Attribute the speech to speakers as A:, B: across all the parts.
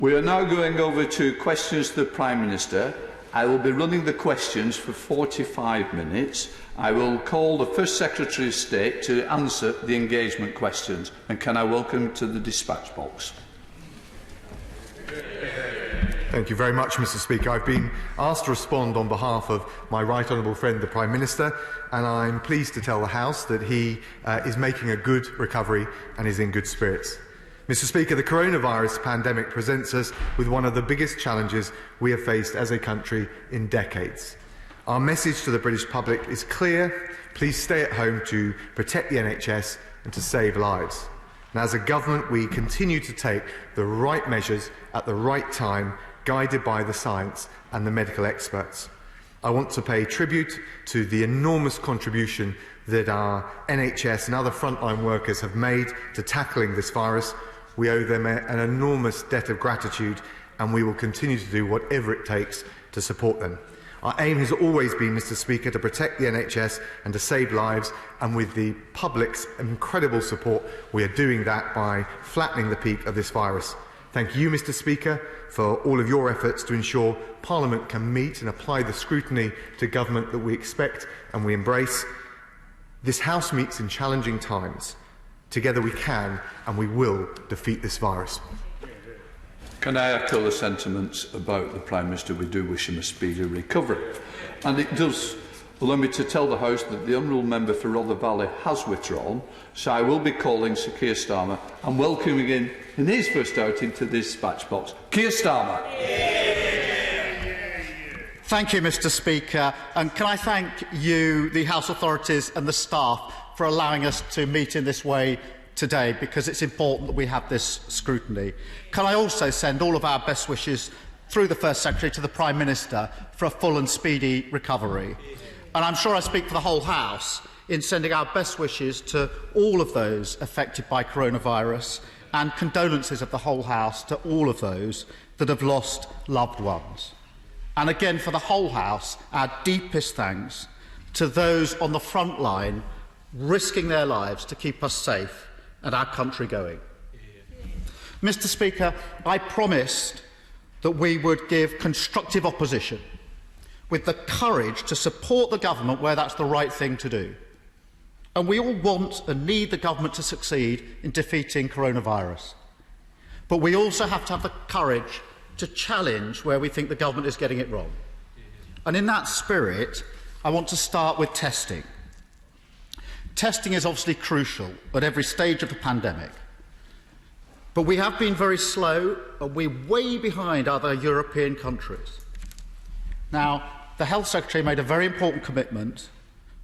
A: We are now going over to questions to the Prime Minister. I will be running the questions for 45 minutes. I will call the First Secretary of State to answer the engagement questions. And can I welcome him to the dispatch box?
B: Thank you very much, Mr. Speaker. I've been asked to respond on behalf of my right honourable friend, the Prime Minister, and I'm pleased to tell the House that he is making a good recovery and is in good spirits. Mr. Speaker, the coronavirus pandemic presents us with one of the biggest challenges we have faced as a country in decades. Our message to the British public is clear: please stay at home to protect the NHS and to save lives. And as a government, we continue to take the right measures at the right time, guided by the science and the medical experts. I want to pay tribute to the enormous contribution that our NHS and other frontline workers have made to tackling this virus. We owe them an enormous debt of gratitude, and we will continue to do whatever it takes to support them. Our aim has always been, Mr. Speaker, to protect the NHS and to save lives, and with the public's incredible support, we are doing that by flattening the peak of this virus. Thank you, Mr. Speaker, for all of your efforts to ensure Parliament can meet and apply the scrutiny to government that we expect and we embrace. This House meets in challenging times. Together we can and we will defeat this virus.
A: Can I echo the sentiments about the Prime Minister? We do wish him a speedy recovery. And it does allow me to tell the House that the Honourable Member for Rother Valley has withdrawn, so I will be calling Sir Keir Starmer and welcoming him in his first outing to this dispatch box. Keir Starmer.
C: Thank you, Mr. Speaker, and can I thank you, the House authorities and the staff for allowing us to meet in this way today, because it's important that we have this scrutiny. Can I also send all of our best wishes through the First Secretary to the Prime Minister for a full and speedy recovery. And I'm sure I speak for the whole House in sending our best wishes to all of those affected by coronavirus, and condolences of the whole House to all of those that have lost loved ones. And again, for the whole House, our deepest thanks to those on the front line risking their lives to keep us safe and our country going. Mr. Speaker, I promised that we would give constructive opposition with the courage to support the government where that's the right thing to do. And we all want and need the government to succeed in defeating coronavirus. But we also have to have the courage to challenge where we think the government is getting it wrong. And in that spirit, I want to start with testing. Testing is obviously crucial at every stage of the pandemic. But we have been very slow, and we're way behind other European countries. Now, the Health Secretary made a very important commitment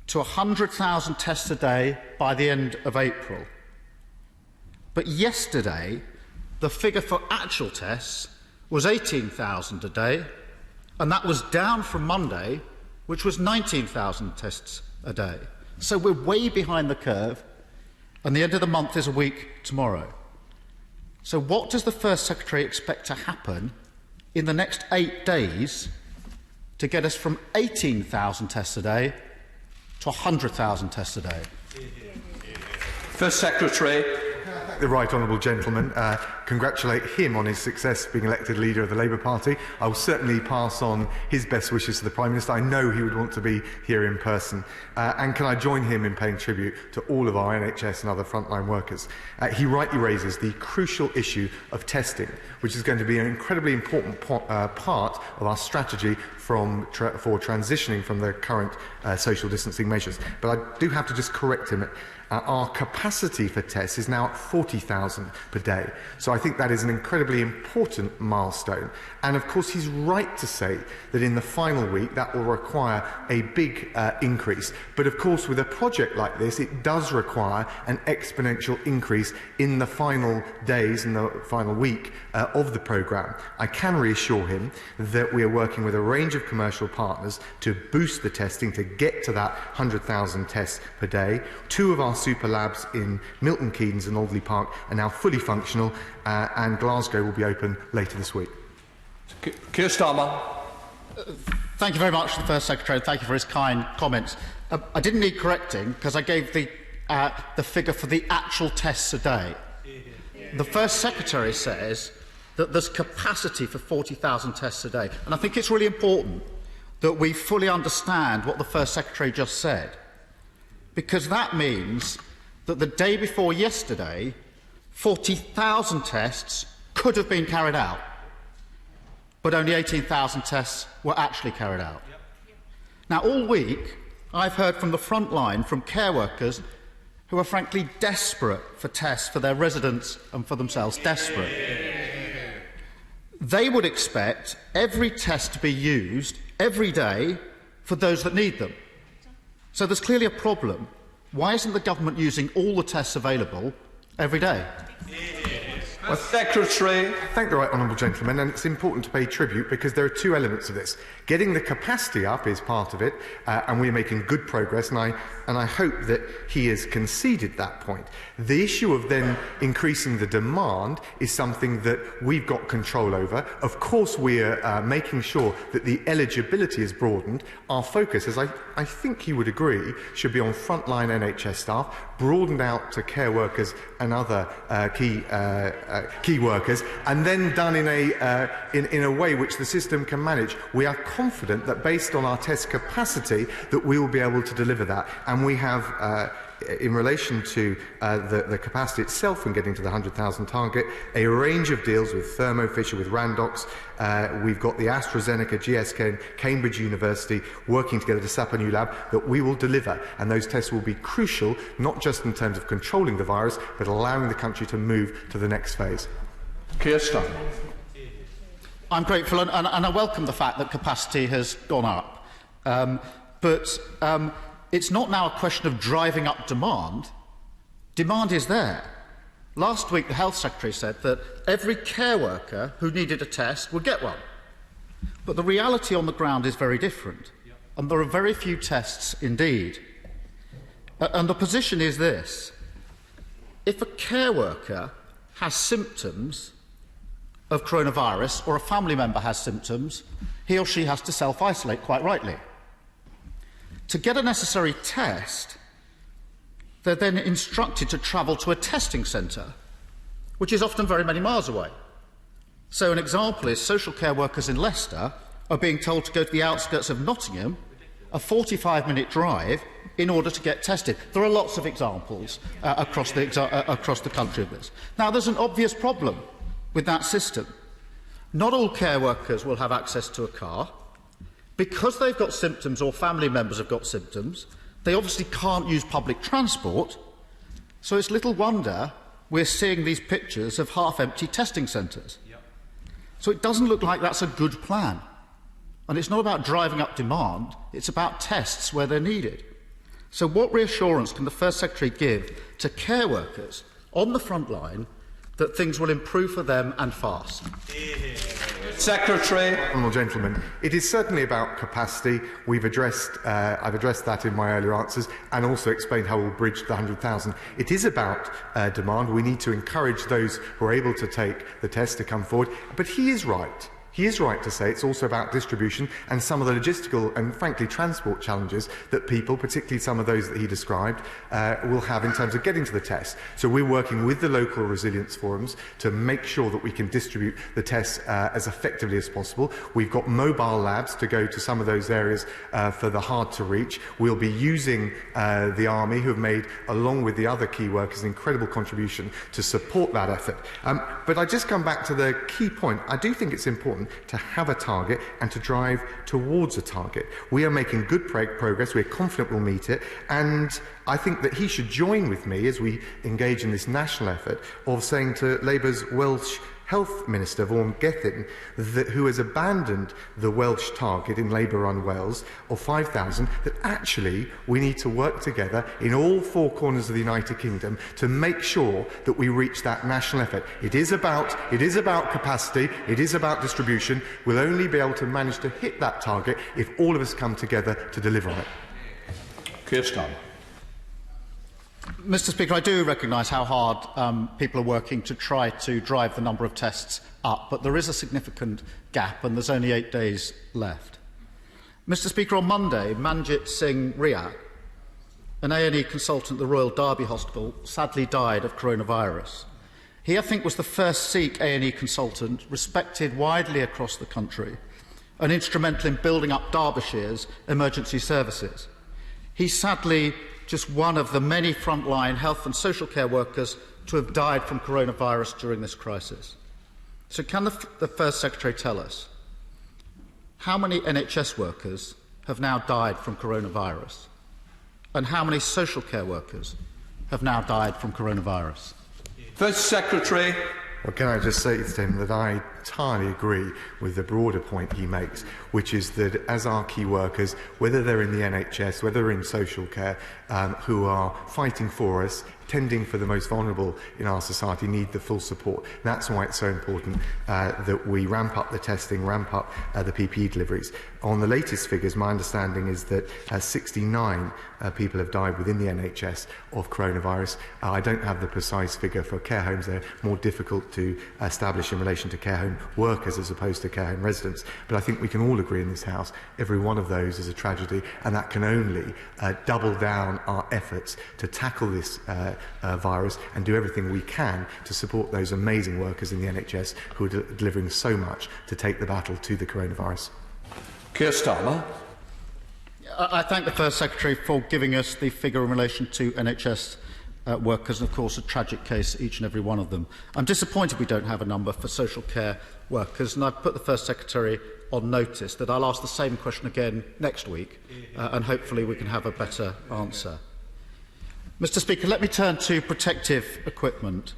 C: to 100,000 tests a day by the end of April. But yesterday, the figure for actual tests was 18,000 a day, and that was down from Monday, which was 19,000 tests a day. So we're way behind the curve, and the end of the month is a week tomorrow. So what does the First Secretary expect to happen in the next 8 days to get us from 18,000 tests a day to 100,000 tests a day?
A: First Secretary.
B: The right honourable gentleman, congratulate him on his success being elected leader of the Labour Party. I will certainly pass on his best wishes to the Prime Minister. I know he would want to be here in person. And can I join him in paying tribute to all of our NHS and other frontline workers? He rightly raises the crucial issue of testing, which is going to be an incredibly important part of our strategy for transitioning from the current social distancing measures. But I do have to just correct him. Our capacity for tests is now at 40,000 per day. So I think that is an incredibly important milestone. And of course, he's right to say that in the final week that will require a big increase. But of course, with a project like this, it does require an exponential increase in the final days and the final week of the programme. I can reassure him that we are working with a range of commercial partners to boost the testing to get to that 100,000 tests per day. 2 of our super labs in Milton Keynes and Alderley Park are now fully functional, and Glasgow will be open later this week.
A: Keir Starmer.
C: Thank you very much to the First Secretary, and thank you for his kind comments. I didn't need correcting because I gave the figure for the actual tests a day. The First Secretary says that there's capacity for 40,000 tests a day. And I think it's really important that we fully understand what the First Secretary just said, because that means that the day before yesterday, 40,000 tests could have been carried out, but only 18,000 tests were actually carried out. Now, all week, I've heard from the front line, from care workers who are frankly desperate for tests for their residents and for themselves, desperate. They would expect every test to be used every day for those that need them. So there's clearly a problem. Why isn't the government using all the tests available every day?
A: Well, Secretary.
B: Thank the right honourable gentleman, and it's important to pay tribute because there are two elements of this. Getting the capacity up is part of it, and we're making good progress, and I hope that he has conceded that point. The issue of then increasing the demand is something that we've got control over. Of course, we're making sure that the eligibility is broadened. Our focus, as I think you would agree, should be on frontline NHS staff, broadened out to care workers and other key workers, and then done in a way which the system can manage. We are confident that based on our test capacity that we will be able to deliver that, and we have in relation to the capacity itself and getting to the 100,000 target, a range of deals with Thermo Fisher, with Randox. We've got the AstraZeneca, GSK and Cambridge University working together to set up a new lab that we will deliver, and those tests will be crucial, not just in terms of controlling the virus, but allowing the country to move to the next phase.
A: Keir Starmer.
C: I'm grateful, and I welcome the fact that capacity has gone up. But it's not now a question of driving up demand. Demand is there. Last week, the Health Secretary said that every care worker who needed a test would get one. But the reality on the ground is very different, and there are very few tests indeed. And the position is this. If a care worker has symptoms of coronavirus, or a family member has symptoms, he or she has to self-isolate, quite rightly. To get a necessary test, they're then instructed to travel to a testing centre, which is often very many miles away. So an example is social care workers in Leicester are being told to go to the outskirts of Nottingham, a 45-minute drive, in order to get tested. There are lots of examples across the country of this. Now, there's an obvious problem with that system. Not all care workers will have access to a car. Because they've got symptoms or family members have got symptoms, they obviously can't use public transport, so it's little wonder we're seeing these pictures of half-empty testing centres. So it doesn't look like that's a good plan. And it's not about driving up demand, it's about tests where they're needed. So what reassurance can the First Secretary give to care workers on the front line that things will improve for them and fast?
A: Secretary.
B: Honourable gentleman, it is certainly about capacity. I've addressed that in my earlier answers, and also explained how we'll bridge the 100,000. It is about demand. We need to encourage those who are able to take the test to come forward. But he is right. He is right to say it's also about distribution and some of the logistical and, frankly, transport challenges that people, particularly some of those that he described, will have in terms of getting to the test. So we're working with the local resilience forums to make sure that we can distribute the tests as effectively as possible. We've got mobile labs to go to some of those areas for the hard to reach. We'll be using the Army, who have made, along with the other key workers, an incredible contribution to support that effort. But I just come back to the key point. I do think it's important to have a target and to drive towards a target. We are making good progress. We're confident we'll meet it. And I think that he should join with me as we engage in this national effort of saying to Labour's Welsh Health Minister, Vaughan Gething, who has abandoned the Welsh target in Labour-run Wales of 5,000, that actually we need to work together in all four corners of the United Kingdom to make sure that we reach that national effort. It is about capacity, it is about distribution. We'll only be able to manage to hit that target if all of us come together to deliver on it.
A: Keir Starmer.
C: Mr. Speaker, I do recognise how hard people are working to try to drive the number of tests up, but there is a significant gap and there's only 8 days left. Mr. Speaker, on Monday, Manjit Singh Riak, an A&E consultant at the Royal Derby Hospital, sadly died of coronavirus. He, I think, was the first Sikh A&E consultant, respected widely across the country, and instrumental in building up Derbyshire's emergency services. He's sadly just one of the many frontline health and social care workers to have died from coronavirus during this crisis. So can the First Secretary tell us how many NHS workers have now died from coronavirus, and how many social care workers have now died from coronavirus?
A: First Secretary.
B: Well, can I just say to him that I entirely agree with the broader point he makes, which is that as our key workers, whether they're in the NHS, whether they're in social care, who are fighting for us, tending for the most vulnerable in our society, need the full support. That's why it's so important that we ramp up the testing, ramp up the PPE deliveries. On the latest figures, my understanding is that 69 people have died within the NHS of coronavirus. I don't have the precise figure for care homes. They're more difficult to establish in relation to care home workers as opposed to care home residents. But I think we can all agree in this House every one of those is a tragedy, and that can only double down our efforts to tackle this virus and do everything we can to support those amazing workers in the NHS who are delivering so much to take the battle to the coronavirus.
A: Keir Starmer.
C: I thank the First Secretary for giving us the figure in relation to NHS workers, and of course a tragic case, each and every one of them. I'm disappointed we don't have a number for social care workers, and I've put the First Secretary on notice that I'll ask the same question again next week, and hopefully we can have a better answer. Mr. Speaker, let me turn to protective equipment.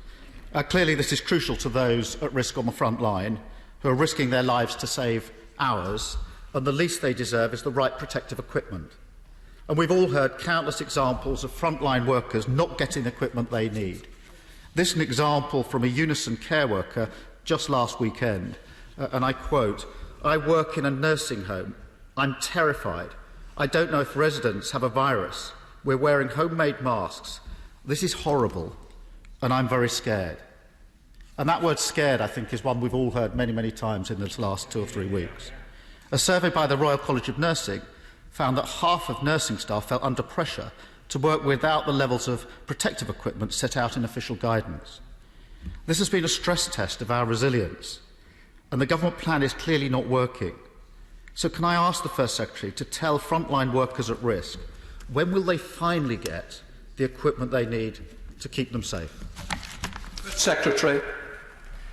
C: Clearly this is crucial to those at risk on the front line, who are risking their lives to save ours, and the least they deserve is the right protective equipment. And we've all heard countless examples of frontline workers not getting the equipment they need. This is an example from a Unison care worker just last weekend, and I quote, "I work in a nursing home. I'm terrified. I don't know if residents have a virus. We're wearing homemade masks. This is horrible, and I'm very scared." And that word scared, I think, is one we've all heard many, many times in the last 2 or 3 weeks. A survey by the Royal College of Nursing found that half of nursing staff felt under pressure to work without the levels of protective equipment set out in official guidance. This has been a stress test of our resilience, and the government plan is clearly not working. So can I ask the First Secretary to tell frontline workers at risk, when will they finally get the equipment they need to keep them safe?
A: Secretary.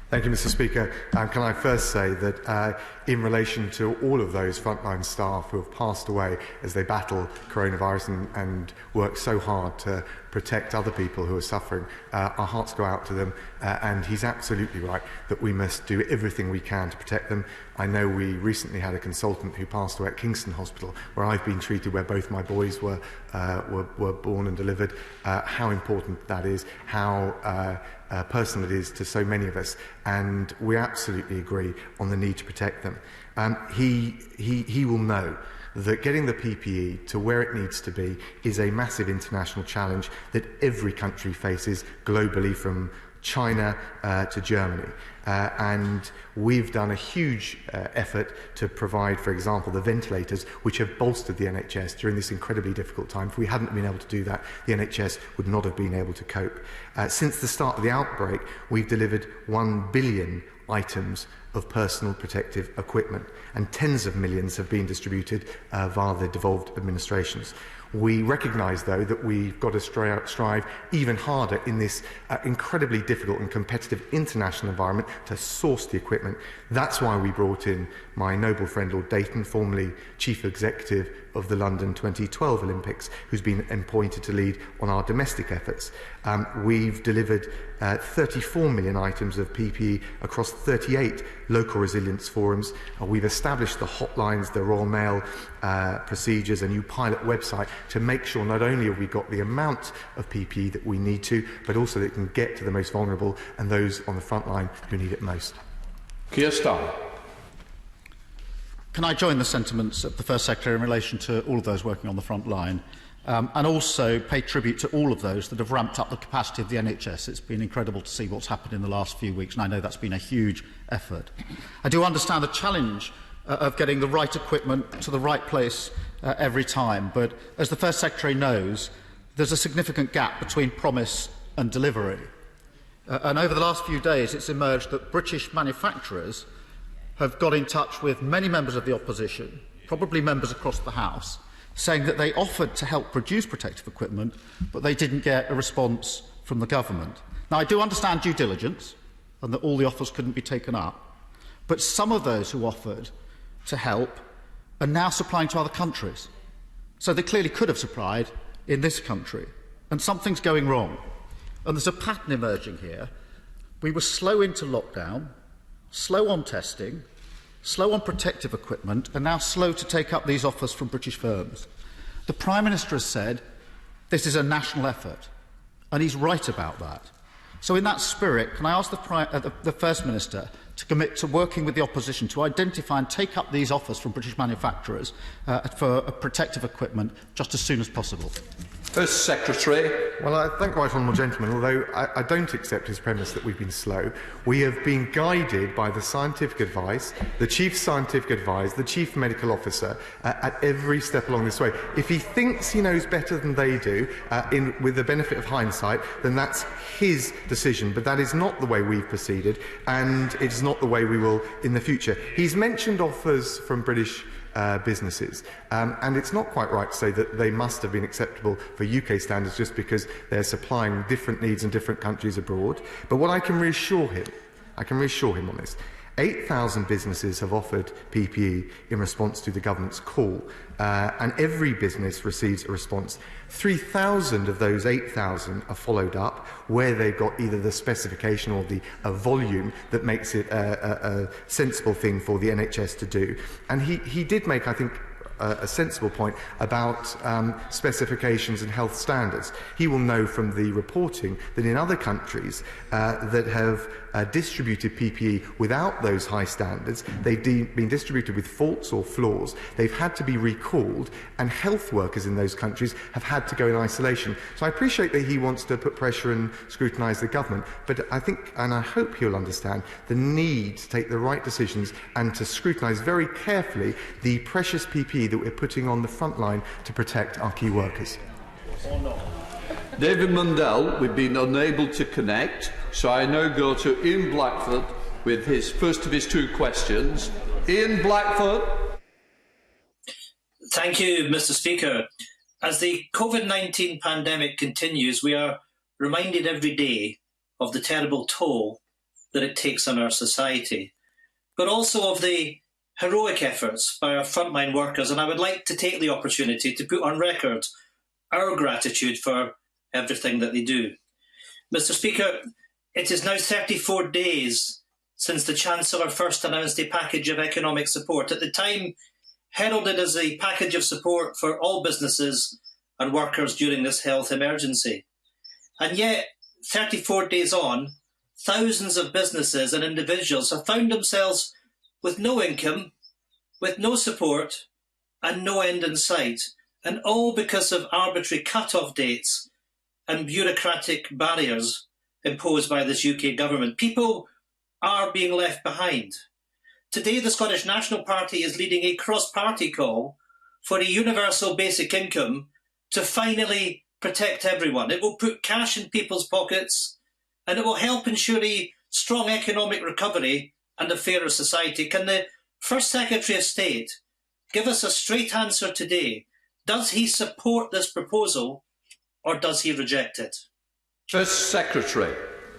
B: Thank you, Mr. Speaker. Can I first say that in relation to all of those frontline staff who have passed away as they battle coronavirus and work so hard to protect other people who are suffering, our hearts go out to them, and he's absolutely right that we must do everything we can to protect them. I know we recently had a consultant who passed away at Kingston Hospital, where I've been treated, where both my boys were born and delivered. How important that is, how personal it is to so many of us, and we absolutely agree on the need to protect them. He will know that getting the PPE to where it needs to be is a massive international challenge that every country faces globally, from China to Germany. And we've done a huge effort to provide, for example, the ventilators, which have bolstered the NHS during this incredibly difficult time. If we hadn't been able to do that, the NHS would not have been able to cope. Since the start of the outbreak, we've delivered 1 billion items of personal protective equipment, and tens of millions have been distributed via the devolved administrations. We recognise, though, that we've got to strive even harder in this incredibly difficult and competitive international environment to source the equipment. That's why we brought in my noble friend Lord Dayton, formerly Chief Executive of the London 2012 Olympics, who's been appointed to lead on our domestic efforts. We've delivered 34 million items of PPE across 38 local resilience forums. We've established the hotlines, the Royal Mail procedures, a new pilot website to make sure not only have we got the amount of PPE that we need to, but also that it can get to the most vulnerable and those on the front line who need it most.
A: Keir Starmer.
C: Can I join the sentiments of the First Secretary in relation to all of those working on the front line, and also pay tribute to all of those that have ramped up the capacity of the NHS. It's been incredible to see what's happened in the last few weeks, and I know that's been a huge effort. I do understand the challenge of getting the right equipment to the right place every time, but as the First Secretary knows, there's a significant gap between promise and delivery. And over the last few days, it's emerged that British manufacturers have got in touch with many members of the opposition, probably members across the House, saying that they offered to help produce protective equipment, but they didn't get a response from the government. Now, I do understand due diligence and that all the offers couldn't be taken up, but some of those who offered to help are now supplying to other countries. So they clearly could have supplied in this country, and something's going wrong. And there's a pattern emerging here. We were slow into lockdown, slow on testing, slow on protective equipment, and now slow to take up these offers from British firms. The Prime Minister has said this is a national effort, and he's right about that. So in that spirit, can I ask the First Minister to commit to working with the opposition to identify and take up these offers from British manufacturers for protective equipment just as soon as possible?
A: First Secretary.
B: Well, I thank the right honourable gentleman. Although I don't accept his premise that we've been slow, we have been guided by the scientific advice, the chief scientific advisor, the chief medical officer at every step along this way. If he thinks he knows better than they do, with the benefit of hindsight, then that's his decision. But that is not the way we've proceeded, and it's not the way we will in the future. He's mentioned offers from British businesses, and it's not quite right to say that they must have been acceptable for UK standards just because they're supplying different needs in different countries abroad. But what I can reassure him on this, 8,000 businesses have offered PPE in response to the government's call, and every business receives a response. 3,000 of those 8,000 are followed up where they've got either the specification or the volume that makes it a sensible thing for the NHS to do. And he did make, I think, a sensible point about specifications and health standards. He will know from the reporting that in other countries that have distributed PPE without those high standards, they've been distributed with faults or flaws, they've had to be recalled, and health workers in those countries have had to go in isolation. So I appreciate that he wants to put pressure and scrutinise the government, but I think, and I hope he'll understand, the need to take the right decisions and to scrutinise very carefully the precious PPE that we're putting on the front line to protect our key workers.
A: David Mundell, we've been unable to connect, so I now go to Ian Blackford with his first of his two questions. Ian Blackford.
D: Thank you, Mr. Speaker. As the COVID-19 pandemic continues, we are reminded every day of the terrible toll that it takes on our society, but also of the heroic efforts by our frontline workers, and I would like to take the opportunity to put on record our gratitude for everything that they do. Mr. Speaker, it is now 34 days since the Chancellor first announced a package of economic support, at the time heralded as a package of support for all businesses and workers during this health emergency. And yet, 34 days on, thousands of businesses and individuals have found themselves with no income, with no support, and no end in sight, and all because of arbitrary cut-off dates and bureaucratic barriers imposed by this UK government. People are being left behind. Today, the Scottish National Party is leading a cross-party call for a universal basic income to finally protect everyone. It will put cash in people's pockets, and it will help ensure a strong economic recovery and a fairer society. Can the First Secretary of State give us a straight answer today? Does he support this proposal, or does he reject it?
A: First Secretary.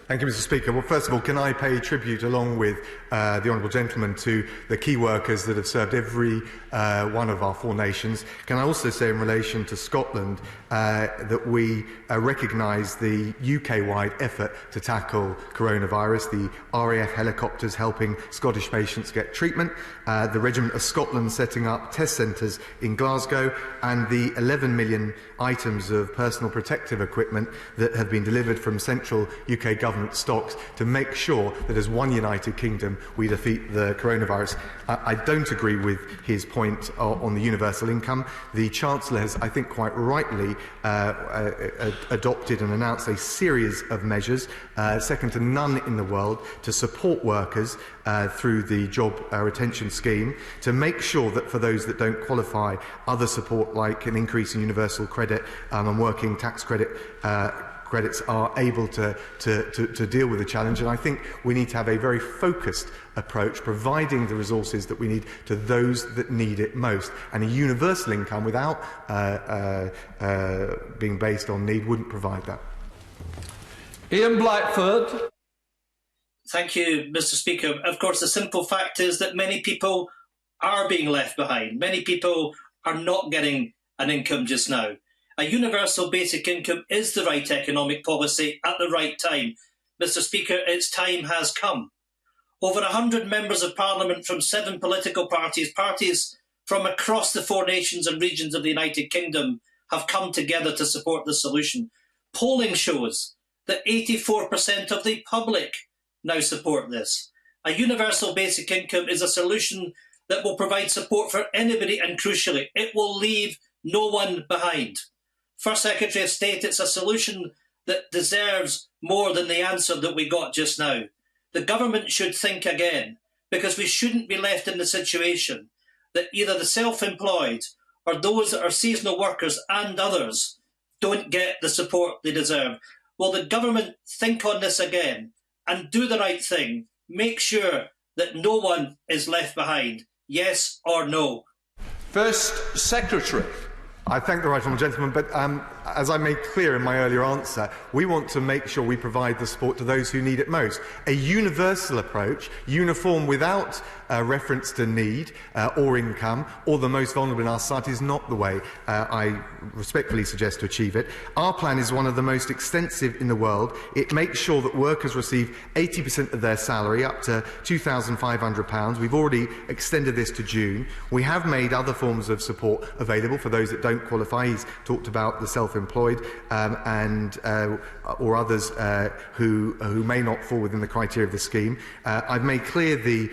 B: Thank you, Mr. Speaker. Well, first of all, can I pay tribute, along with the honourable gentleman, to the key workers that have served every one of our four nations. Can I also say, in relation to Scotland, that we recognise the UK-wide effort to tackle coronavirus, the RAF helicopters helping Scottish patients get treatment, the Regiment of Scotland setting up test centres in Glasgow, and the 11 million items of personal protective equipment that have been delivered from central UK government stocks to make sure that as one United Kingdom we defeat the coronavirus. I don't agree with his point on the universal income. The Chancellor has, I think quite rightly, adopted and announced a series of measures, second to none in the world, to support workers through the job retention scheme, to make sure that for those that don't qualify, other support like an increase in universal credit and working tax credit credits are able to deal with the challenge. And I think we need to have a very focused approach, providing the resources that we need to those that need it most. And a universal income without being based on need wouldn't provide that.
A: Ian Blackford.
D: Thank you, Mr. Speaker. Of course, the simple fact is that many people are being left behind. Many people are not getting an income just now. A universal basic income is the right economic policy at the right time. Mr. Speaker, its time has come. Over 100 members of Parliament from 7 political parties, parties from across the 4 nations and regions of the United Kingdom, have come together to support the solution. Polling shows that 84% of the public now support this. A universal basic income is a solution that will provide support for anybody, and crucially, it will leave no one behind. First Secretary of State, it's a solution that deserves more than the answer that we got just now. The government should think again, because we shouldn't be left in the situation that either the self-employed or those that are seasonal workers and others don't get the support they deserve. Will the government think on this again and do the right thing? Make sure that no one is left behind. Yes or no?
A: First Secretary.
B: I thank the right honourable gentleman, but as I made clear in my earlier answer, we want to make sure we provide the support to those who need it most. A universal approach, uniform without reference to need or income or the most vulnerable in our society, is not the way I respectfully suggest to achieve it. Our plan is one of the most extensive in the world. It makes sure that workers receive 80% of their salary, up to £2,500. We've already extended this to June. We have made other forms of support available for those that don't qualify. He's talked about the self-employed or others who may not fall within the criteria of the scheme. I've made clear the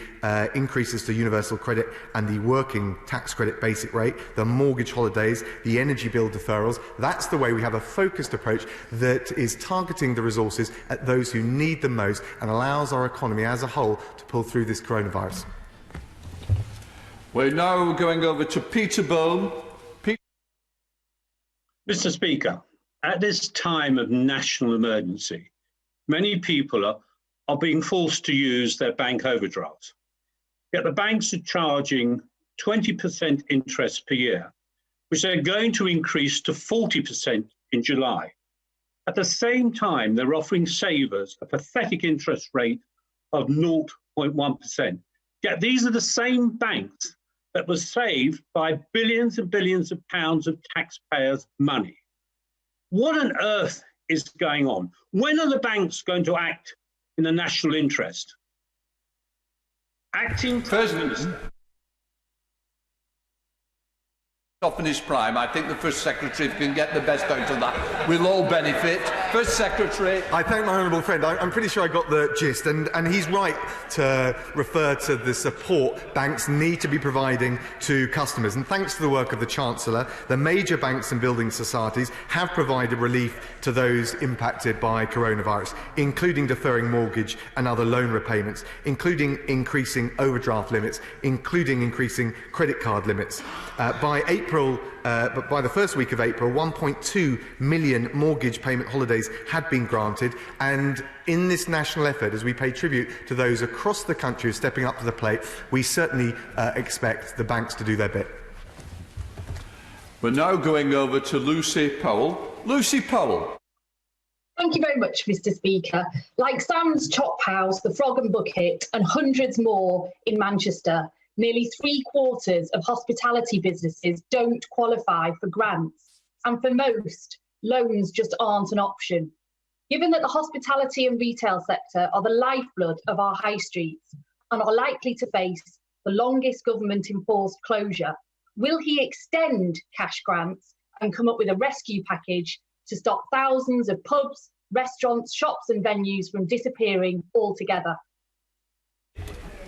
B: increases to universal credit and the working tax credit basic rate, the mortgage holidays, the energy bill deferrals. That's the way we have a focused approach that is targeting the resources at those who need them most and allows our economy as a whole to pull through this coronavirus.
A: We're now going over to Peterborough.
E: Mr. Speaker, at this time of national emergency, many people are being forced to use their bank overdrafts. Yet the banks are charging 20% interest per year, which they're going to increase to 40% in July. At the same time, they're offering savers a pathetic interest rate of 0.1%. Yet these are the same banks that were saved by billions and billions of pounds of taxpayers' money. What on earth is going on? When are the banks going to act in the national interest? Acting Prime Minister.
A: Off in his prime. I think the First Secretary can get the best out of that. We'll all benefit. First Secretary.
B: I thank my honourable friend. I'm pretty sure I got the gist, and he's right to refer to the support banks need to be providing to customers. And thanks to the work of the Chancellor, the major banks and building societies have provided relief to those impacted by coronavirus, including deferring mortgage and other loan repayments, including increasing overdraft limits, including increasing credit card limits. By the first week of April, 1.2 million mortgage payment holidays had been granted, and in this national effort, as we pay tribute to those across the country stepping up to the plate, we certainly expect the banks to do their bit.
A: We're now going over to Lucy Powell. Lucy Powell.
F: Thank you very much, Mr. Speaker. Like Sam's Chop House, the Frog and Bucket, and hundreds more in Manchester, nearly 3/4 of hospitality businesses don't qualify for grants, and for most, loans just aren't an option. Given that the hospitality and retail sector are the lifeblood of our high streets and are likely to face the longest government-enforced closure, will he extend cash grants and come up with a rescue package to stop thousands of pubs, restaurants, shops and venues from disappearing altogether?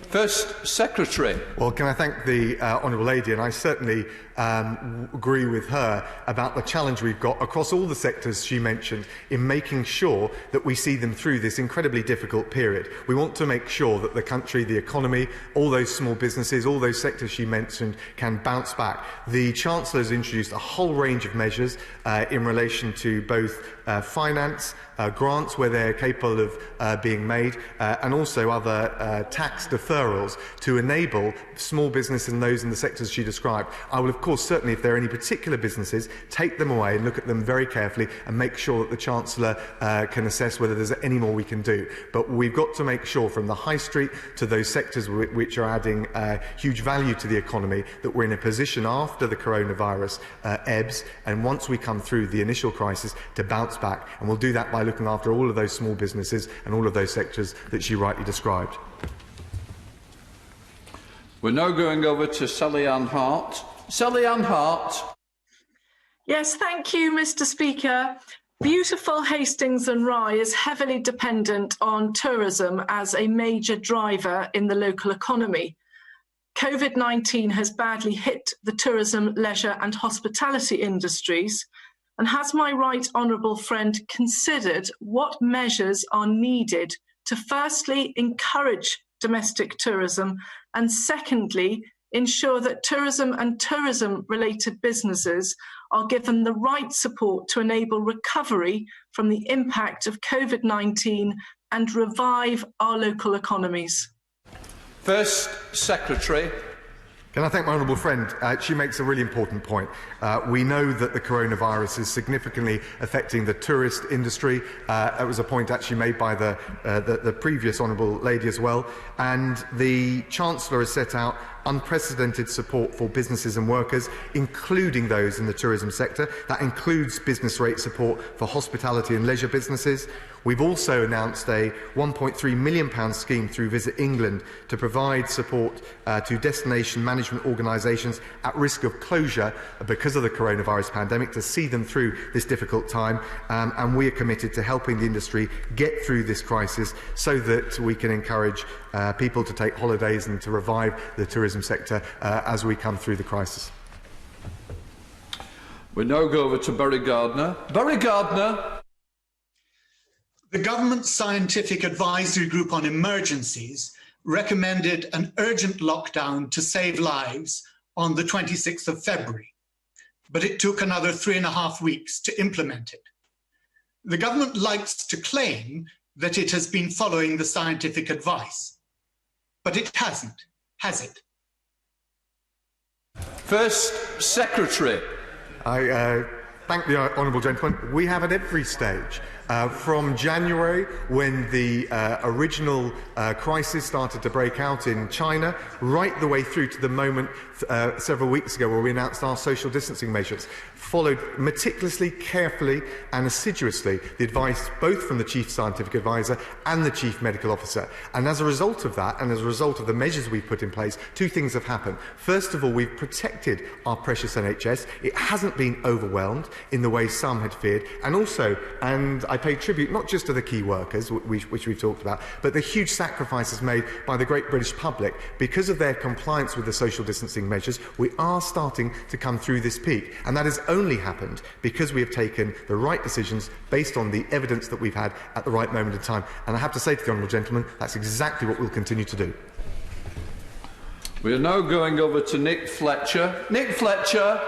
A: First Secretary.
B: Well, can I thank the honourable lady, and I certainly agree with her about the challenge we've got across all the sectors she mentioned in making sure that we see them through this incredibly difficult period. We want to make sure that the country, the economy, all those small businesses, all those sectors she mentioned can bounce back. The Chancellor has introduced a whole range of measures in relation to both finance, grants where they're capable of being made, and also other tax deferrals to enable small business and those in the sectors she described. I will, of course, certainly, if there are any particular businesses, take them away and look at them very carefully and make sure that the Chancellor can assess whether there's any more we can do. But we've got to make sure, from the high street to those sectors which are adding huge value to the economy, that we're in a position after the coronavirus ebbs, and once we come through the initial crisis, to bounce back. And we'll do that by looking after all of those small businesses and all of those sectors that she rightly described.
A: We're now going over to Sally Ann Hart. Sally Ann Hart.
G: Yes, thank you, Mr. Speaker. Beautiful Hastings and Rye is heavily dependent on tourism as a major driver in the local economy. COVID-19 has badly hit the tourism, leisure and hospitality industries. And has my right honourable friend considered what measures are needed to firstly encourage domestic tourism and secondly ensure that tourism and tourism-related businesses are given the right support to enable recovery from the impact of COVID-19 and revive our local economies?
A: First Secretary.
B: Can I thank my honourable friend? She makes a really important point. We know that the coronavirus is significantly affecting the tourist industry. That was a point actually made by the previous honourable lady as well. And the Chancellor has set out unprecedented support for businesses and workers, including those in the tourism sector. That includes business rate support for hospitality and leisure businesses. We've also announced a £1.3 million scheme through Visit England to provide support to destination management organisations at risk of closure because of the coronavirus pandemic, to see them through this difficult time. And we are committed to helping the industry get through this crisis so that we can encourage people to take holidays and to revive the tourism sector as we come through the crisis.
A: We now go over to Barry Gardner. Barry Gardner.
H: The Government Scientific Advisory Group on Emergencies recommended an urgent lockdown to save lives on the 26th of February, but it took another 3.5 weeks to implement it. The government likes to claim that it has been following the scientific advice, but it hasn't, has it?
A: First Secretary.
B: I thank the honourable gentleman. We have at every stage, from January, when the original crisis started to break out in China, right the way through to the moment several weeks ago where we announced our social distancing measures, followed meticulously, carefully and assiduously the advice both from the Chief Scientific Advisor and the Chief Medical Officer. And as a result of that, and as a result of the measures we've put in place, two things have happened. First of all, we've protected our precious NHS. It hasn't been overwhelmed in the way some had feared. And also, and I pay tribute not just to the key workers, which we've talked about, but the huge sacrifices made by the great British public. Because of their compliance with the social distancing measures, we are starting to come through this peak. And that has only happened because we have taken the right decisions based on the evidence that we've had at the right moment in time. And I have to say to the honourable gentleman, that's exactly what we'll continue to do.
A: We are now going over to Nick Fletcher. Nick Fletcher.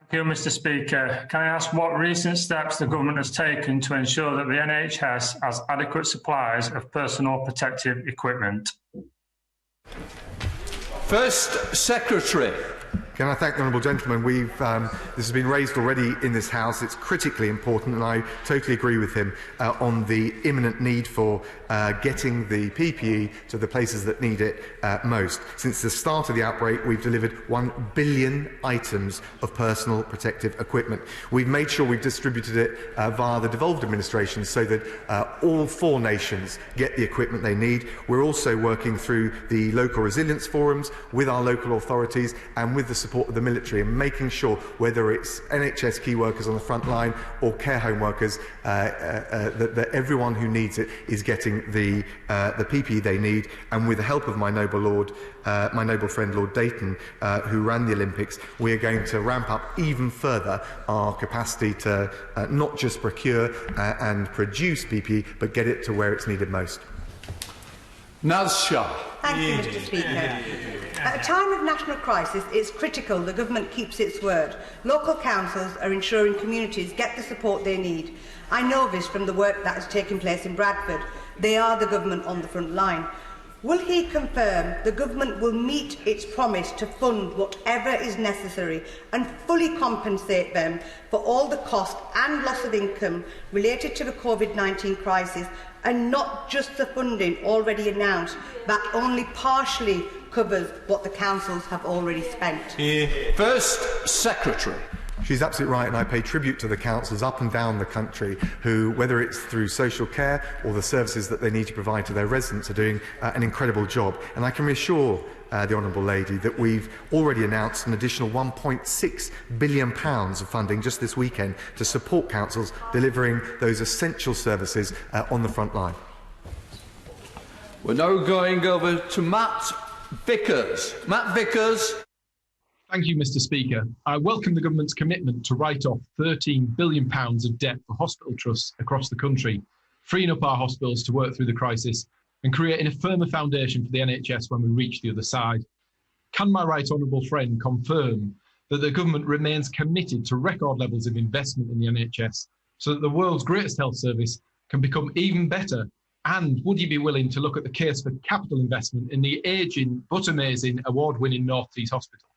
I: Thank you, Mr. Speaker. Can I ask what recent steps the government has taken to ensure that the NHS has adequate supplies of personal protective equipment?
A: First Secretary.
B: Can I thank the honourable gentleman? This has been raised already in this House. It's critically important, and I totally agree with him on the imminent need for getting the PPE to the places that need it most. Since the start of the outbreak, we've delivered 1 billion items of personal protective equipment. We've made sure we've distributed it via the devolved administration so that all 4 nations get the equipment they need. We're also working through the local resilience forums with our local authorities and with the support of the military, and making sure, whether it's NHS key workers on the front line or care home workers, that everyone who needs it is getting the PPE they need. And with the help of my noble friend Lord Dayton, who ran the Olympics, we are going to ramp up even further our capacity to not just procure and produce PPE, but get it to where it's needed most.
A: Naz Shah.
J: Thank you, Mr. Speaker. At a time of national crisis, it is critical the government keeps its word. Local councils are ensuring communities get the support they need. I know this from the work that has taken place in Bradford. They are the government on the front line. Will he confirm the government will meet its promise to fund whatever is necessary and fully compensate them for all the cost and loss of income related to the COVID-19 crisis, and not just the funding already announced that only partially covers what the councils have already spent?
A: First Secretary.
B: She's absolutely right, and I pay tribute to the councils up and down the country who, whether it's through social care or the services that they need to provide to their residents, are doing an incredible job. And I can reassure the Honourable Lady that we've already announced an additional £1.6 billion of funding just this weekend to support councils delivering those essential services on the front line.
A: We're now going over to Matt Vickers. Matt Vickers.
K: Thank you, Mr. Speaker. I welcome the government's commitment to write off £13 billion of debt for hospital trusts across the country, freeing up our hospitals to work through the crisis and creating a firmer foundation for the NHS when we reach the other side. Can my right honourable friend confirm that the government remains committed to record levels of investment in the NHS so that the world's greatest health service can become even better? And would you be willing to look at the case for capital investment in the ageing but amazing award-winning North East Hospital?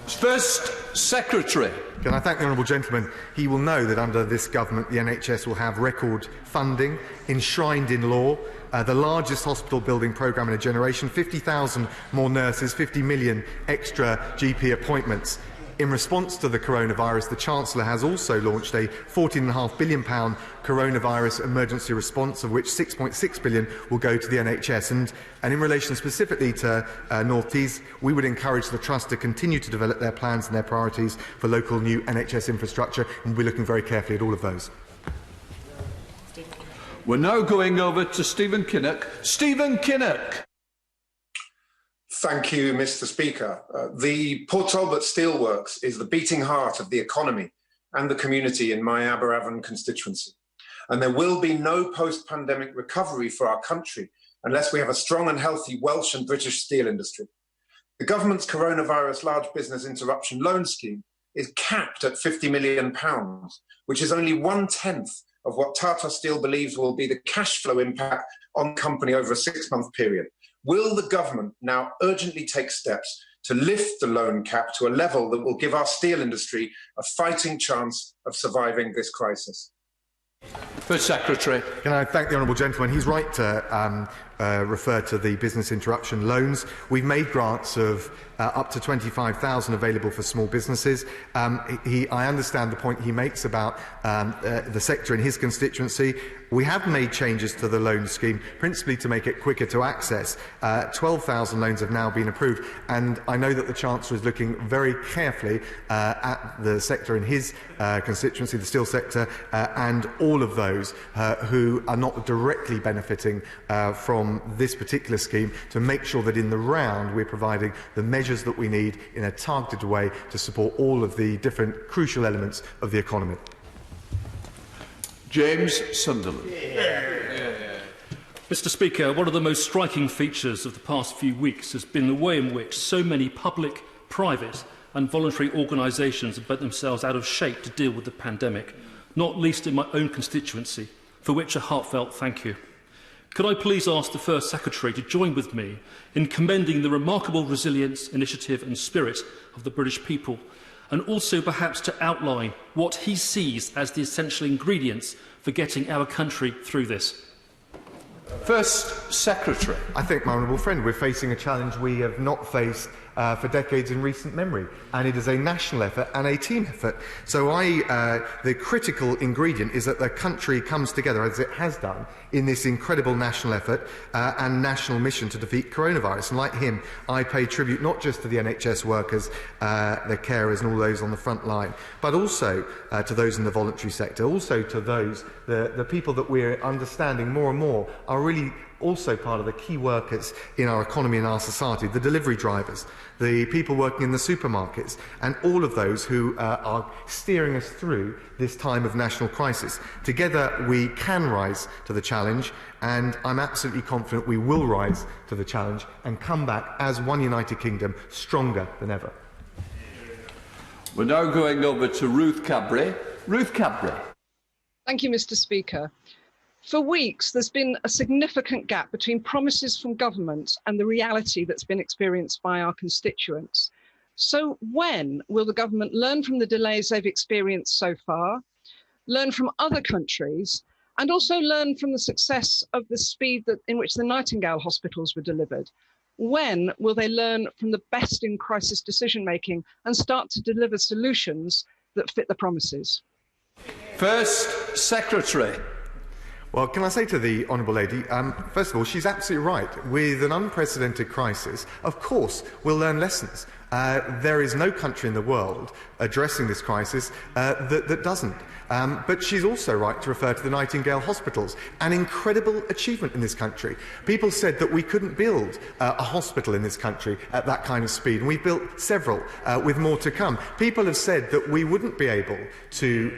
A: First Secretary.
B: Can I thank the honourable gentleman? He will know that under this government the NHS will have record funding enshrined in law, the largest hospital building programme in a generation, 50,000 more nurses, 50 million extra GP appointments. In response to the coronavirus, the Chancellor has also launched a £14.5 billion coronavirus emergency response, of which £6.6 billion will go to the NHS. And in relation specifically to North East, we would encourage the Trust to continue to develop their plans and their priorities for local new NHS infrastructure, and we're looking very carefully at all of those.
A: We're now going over to Stephen Kinnock. Stephen Kinnock.
L: Thank you, Mr. Speaker. The Port Talbot Steelworks is the beating heart of the economy and the community in my Aberavon constituency. And there will be no post-pandemic recovery for our country unless we have a strong and healthy Welsh and British steel industry. The government's coronavirus large business interruption loan scheme is capped at £50 million, which is only 1/10 of what Tata Steel believes will be the cash flow impact on the company over a 6-month period. Will the government now urgently take steps to lift the loan cap to a level that will give our steel industry a fighting chance of surviving this crisis?
A: First Secretary.
B: Can I thank the honourable gentleman? He's right to refer to the business interruption loans. We've made grants of up to 25,000 available for small businesses. I understand the point he makes about the sector in his constituency. We have made changes to the loan scheme, principally to make it quicker to access. 12,000 loans have now been approved, and I know that the Chancellor is looking very carefully at the sector in his constituency, the steel sector, and all of those who are not directly benefiting from this particular scheme, to make sure that in the round we're providing the measures that we need in a targeted way to support all of the different crucial elements of the economy.
A: James Sunderland.
M: Mr. Speaker, one of the most striking features of the past few weeks has been the way in which so many public, private and voluntary organisations have put themselves out of shape to deal with the pandemic, not least in my own constituency, for which a heartfelt thank you. Could I please ask the First Secretary to join with me in commending the remarkable resilience, initiative and spirit of the British people, and also perhaps to outline what he sees as the essential ingredients for getting our country through this?
A: First Secretary.
B: I think, my honourable friend, we're facing a challenge we have not faced for decades in recent memory, and it is a national effort and a team effort. So the critical ingredient is that the country comes together, as it has done, in this incredible national effort and national mission to defeat coronavirus. And like him, I pay tribute not just to the NHS workers, the carers and all those on the front line, but also to those in the voluntary sector, also to those, the people that we're understanding more and more are are really also part of the key workers in our economy and our society, the delivery drivers, the people working in the supermarkets, and all of those who are steering us through this time of national crisis. Together we can rise to the challenge, and I'm absolutely confident we will rise to the challenge and come back as one United Kingdom, stronger than ever.
A: We're now going over to Ruth Cadbury. Ruth Cadbury.
N: Thank you, Mr. Speaker. For weeks, there's been a significant gap between promises from government and the reality that's been experienced by our constituents. So when will the government learn from the delays they've experienced so far, learn from other countries, and also learn from the success of the speed in which the Nightingale hospitals were delivered? When will they learn from the best in crisis decision-making and start to deliver solutions that fit the promises?
A: First Secretary.
B: Well, can I say to the Honourable Lady, first of all, she's absolutely right. With an unprecedented crisis, of course, we'll learn lessons. There is no country in the world addressing this crisis that doesn't. But she's also right to refer to the Nightingale hospitals, an incredible achievement in this country. People said that we couldn't build a hospital in this country at that kind of speed, and we've built several with more to come. People have said that we wouldn't be able to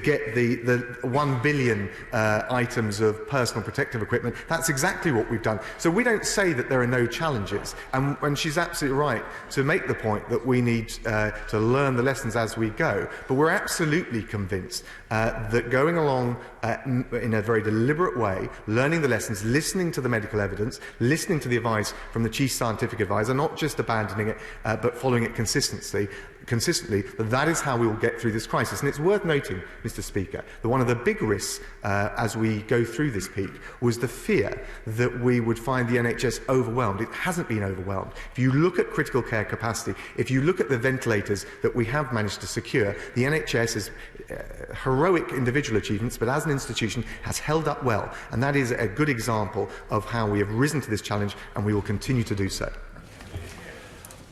B: get the 1 billion items of personal protective equipment. That's exactly what we've done. So we don't say that there are no challenges, and she's absolutely right to make the point that we need to learn the lessons as we go. But we're absolutely convinced that going along in a very deliberate way, learning the lessons, listening to the medical evidence, listening to the advice from the Chief Scientific Advisor, not just abandoning it, but following it consistently, that is how we will get through this crisis. And it's worth noting, Mr. Speaker, that one of the big risks as we go through this peak was the fear that we would find the NHS overwhelmed. It hasn't been overwhelmed. If you look at critical care capacity, if you look at the ventilators that we have managed to secure, the NHS has heroic individual achievements, but as an institution has held up well. And that is a good example of how we have risen to this challenge, and we will continue to do so.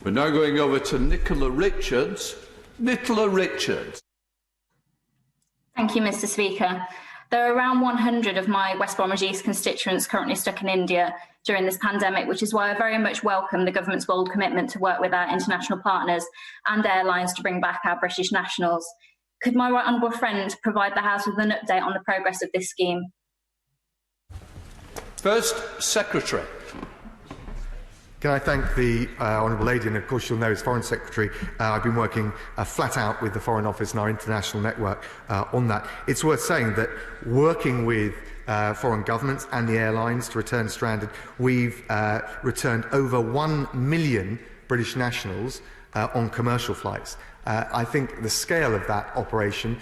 A: We're now going over to Nicola Richards. Nicola Richards.
O: Thank you, Mr. Speaker. There are around 100 of my West Bromwich East constituents currently stuck in India during this pandemic, which is why I very much welcome the government's bold commitment to work with our international partners and airlines to bring back our British nationals. Could my right honourable friend provide the House with an update on the progress of this scheme?
A: First Secretary.
B: Can I thank the Honourable Lady, and of course you'll know as Foreign Secretary I've been working flat out with the Foreign Office and our international network on that. It's worth saying that working with foreign governments and the airlines to return stranded, we've returned over 1 million British nationals on commercial flights. I think the scale of that operation,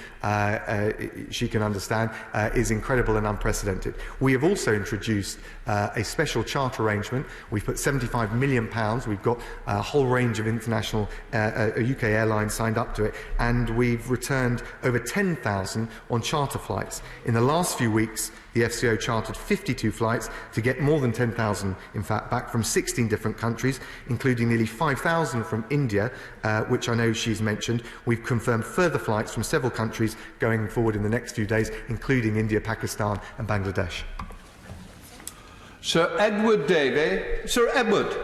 B: she can understand, is incredible and unprecedented. We have also introduced a special charter arrangement. We've put £75 million. We've got a whole range of international UK airlines signed up to it, and we've returned over 10,000 on charter flights. In the last few weeks, the FCO chartered 52 flights to get more than 10,000, in fact, back from 16 different countries, including nearly 5,000 from India, which I know she's mentioned. We've confirmed further flights from several countries going forward in the next few days, including India, Pakistan and Bangladesh.
A: Sir Edward Davey. Sir Edward.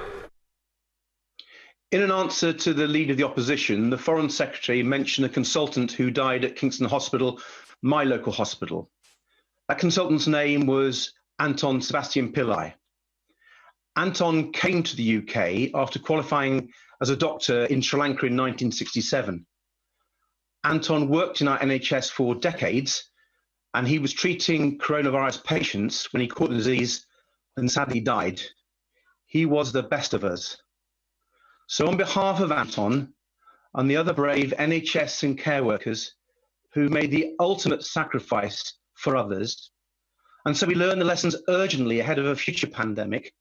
P: In an answer to the Leader of the Opposition, the Foreign Secretary mentioned a consultant who died at Kingston Hospital, my local hospital. That consultant's name was Anton Sebastian Pillai. Anton came to the UK after qualifying as a doctor in Sri Lanka in 1967. Anton worked in our NHS for decades, and he was treating coronavirus patients when he caught the disease and sadly died. He was the best of us. So on behalf of Anton and the other brave NHS and care workers who made the ultimate sacrifice for others, and so we learn the lessons urgently ahead of a future pandemic,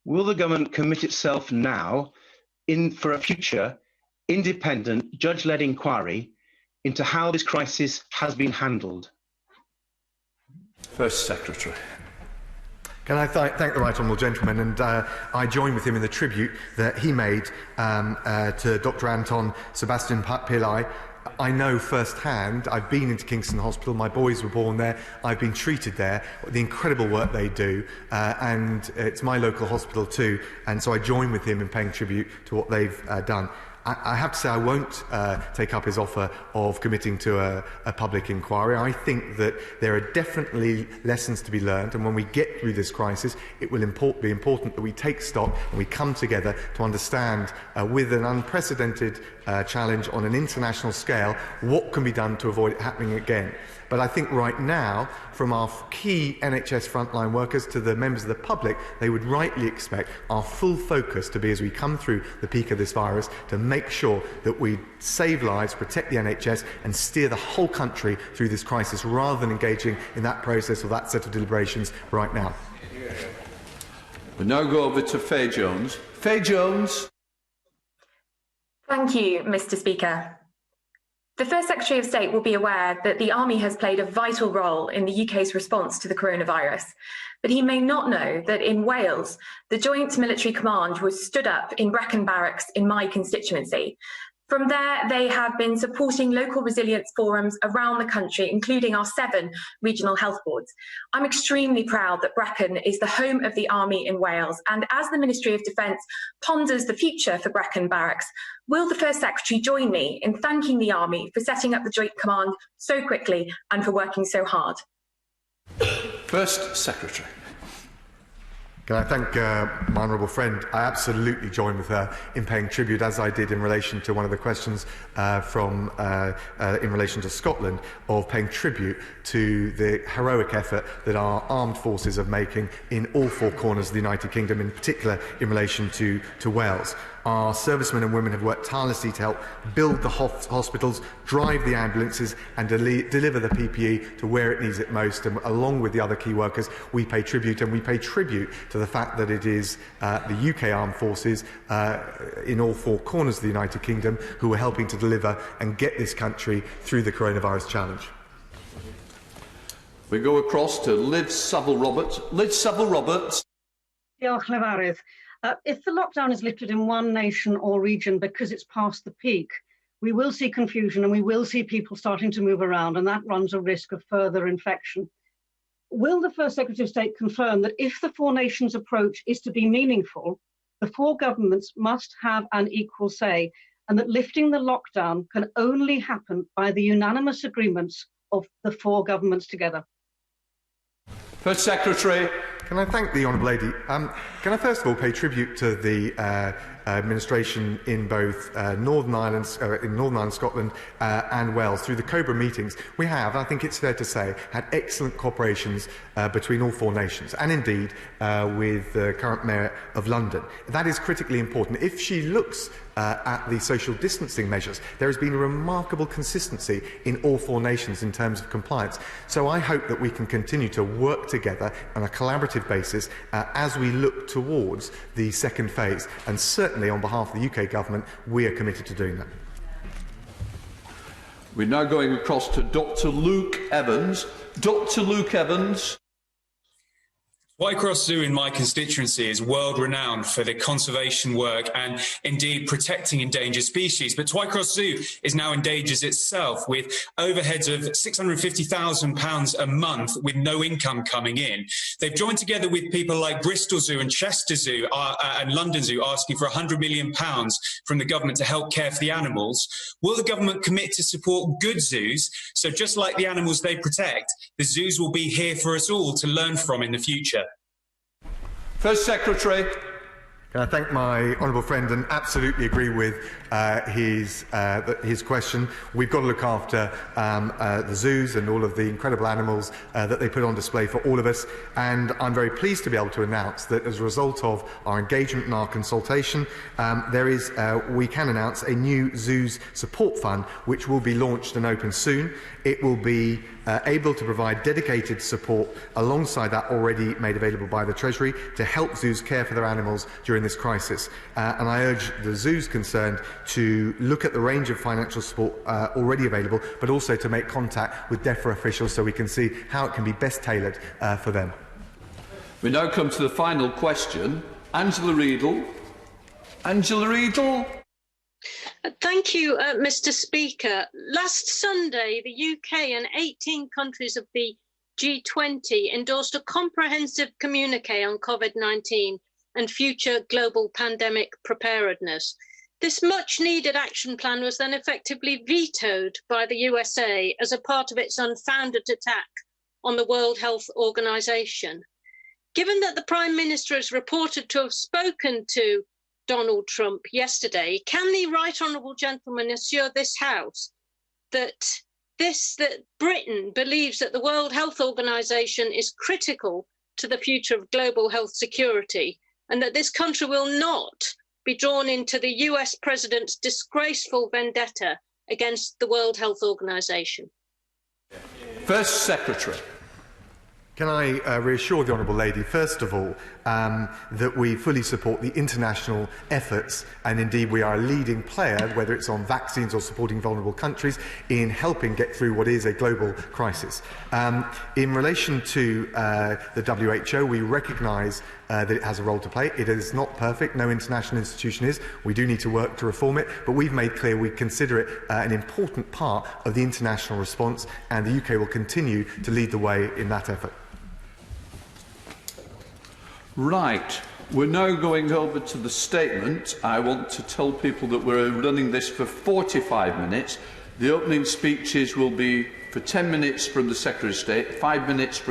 P: will the government commit itself now for a future independent judge-led inquiry into how this crisis has been handled?
A: First Secretary.
B: Can I thank the right honourable gentleman, and I join with him in the tribute that he made to Dr. Anton Sebastian Pillai. I know firsthand, I've been into Kingston Hospital, my boys were born there, I've been treated there, the incredible work they do, and it's my local hospital too, and so I join with him in paying tribute to what they've done. I have to say I won't take up his offer of committing to a public inquiry. I think that there are definitely lessons to be learned, and when we get through this crisis, it will be important that we take stock and we come together to understand, with an unprecedented challenge on an international scale, what can be done to avoid it happening again. But I think right now, from our key NHS frontline workers to the members of the public, they would rightly expect our full focus to be, as we come through the peak of this virus, to make sure that we save lives, protect the NHS and steer the whole country through this crisis, rather than engaging in that process or that set of deliberations right now.
A: We now go over to Faye Jones. Faye Jones.
Q: Thank you, Mr. Speaker. The First Secretary of State will be aware that the Army has played a vital role in the UK's response to the coronavirus, but he may not know that in Wales, the Joint Military Command was stood up in Brecon Barracks in my constituency. From there, they have been supporting local resilience forums around the country, including our 7 regional health boards. I'm extremely proud that Brecon is the home of the Army in Wales, and as the Ministry of Defence ponders the future for Brecon Barracks, will the First Secretary join me in thanking the Army for setting up the Joint Command so quickly and for working so hard?
A: First Secretary.
B: Can I thank my honourable friend? I absolutely join with her in paying tribute, as I did in relation to one of the questions in relation to Scotland, of paying tribute to the heroic effort that our armed forces are making in all 4 corners of the United Kingdom, in particular in relation to Wales. Our servicemen and women have worked tirelessly to help build the hospitals, drive the ambulances and deliver the PPE to where it needs it most. And along with the other key workers, we pay tribute, and we pay tribute to the fact that it is the UK Armed Forces in all 4 corners of the United Kingdom who are helping to deliver and get this country through the coronavirus challenge.
A: We go across to Liv Saville-Roberts. Liv Saville-Roberts.
R: Diolch, Lefarydd. If the lockdown is lifted in one nation or region because it's past the peak, we will see confusion and we will see people starting to move around, and that runs a risk of further infection. Will the First Secretary of State confirm that if the 4 nations approach is to be meaningful, the 4 governments must have an equal say, and that lifting the lockdown can only happen by the unanimous agreements of the 4 governments together?
A: First Secretary.
B: Can I thank the honourable lady? Can I first of all pay tribute to the administration in both Northern Ireland, Scotland and Wales. Through the COBRA meetings, we have, I think it's fair to say, had excellent cooperations between all 4 nations, and indeed with the current Mayor of London. That is critically important. If she looks at the social distancing measures, there has been a remarkable consistency in all 4 nations in terms of compliance. So I hope that we can continue to work together on a collaborative basis as we look towards the second phase, and certainly on behalf of the UK Government, we are committed to doing that.
A: We're now going across to Dr. Luke Evans. Dr. Luke Evans.
S: Twycross Zoo in my constituency is world renowned for the conservation work and indeed protecting endangered species. But Twycross Zoo is now endangered itself, with overheads of £650,000 a month with no income coming in. They've joined together with people like Bristol Zoo and Chester Zoo and London Zoo, asking for £100 million from the government to help care for the animals. Will the government commit to support good zoos? So just like the animals they protect, the zoos will be here for us all to learn from in the future.
A: First Secretary.
B: Can I thank my honourable friend and absolutely agree with his question. We've got to look after the zoos and all of the incredible animals that they put on display for all of us, and I'm very pleased to be able to announce that as a result of our engagement and our consultation, we can announce a new zoos support fund which will be launched and open soon. It will be able to provide dedicated support alongside that already made available by the Treasury to help zoos care for their animals during this crisis. And I urge the zoos concerned to look at the range of financial support already available, but also to make contact with DEFRA officials so we can see how it can be best tailored for them.
A: We now come to the final question. Angela Riedel. Angela Riedel.
T: Thank you, Mr. Speaker. Last Sunday, the UK and 18 countries of the G20 endorsed a comprehensive communique on COVID-19 and future global pandemic preparedness. This much-needed action plan was then effectively vetoed by the USA as a part of its unfounded attack on the World Health Organization. Given that the Prime Minister is reported to have spoken to Donald Trump yesterday, can the right honourable gentleman assure this House that Britain believes that the World Health Organization is critical to the future of global health security, and that this country will not be drawn into the US President's disgraceful vendetta against the World Health Organization?
A: First Secretary.
B: Can I reassure the Honourable Lady, first of all, that we fully support the international efforts, and indeed we are a leading player, whether it's on vaccines or supporting vulnerable countries, in helping get through what is a global crisis. In relation to the WHO, we recognise that it has a role to play. It is not perfect, no international institution is. We do need to work to reform it, but we've made clear we consider it an important part of the international response, and the UK will continue to lead the way in that effort.
A: Right, we're now going over to the statement. I want to tell people that we're running this for 45 minutes. The opening speeches will be for 10 minutes from the Secretary of State, 5 minutes from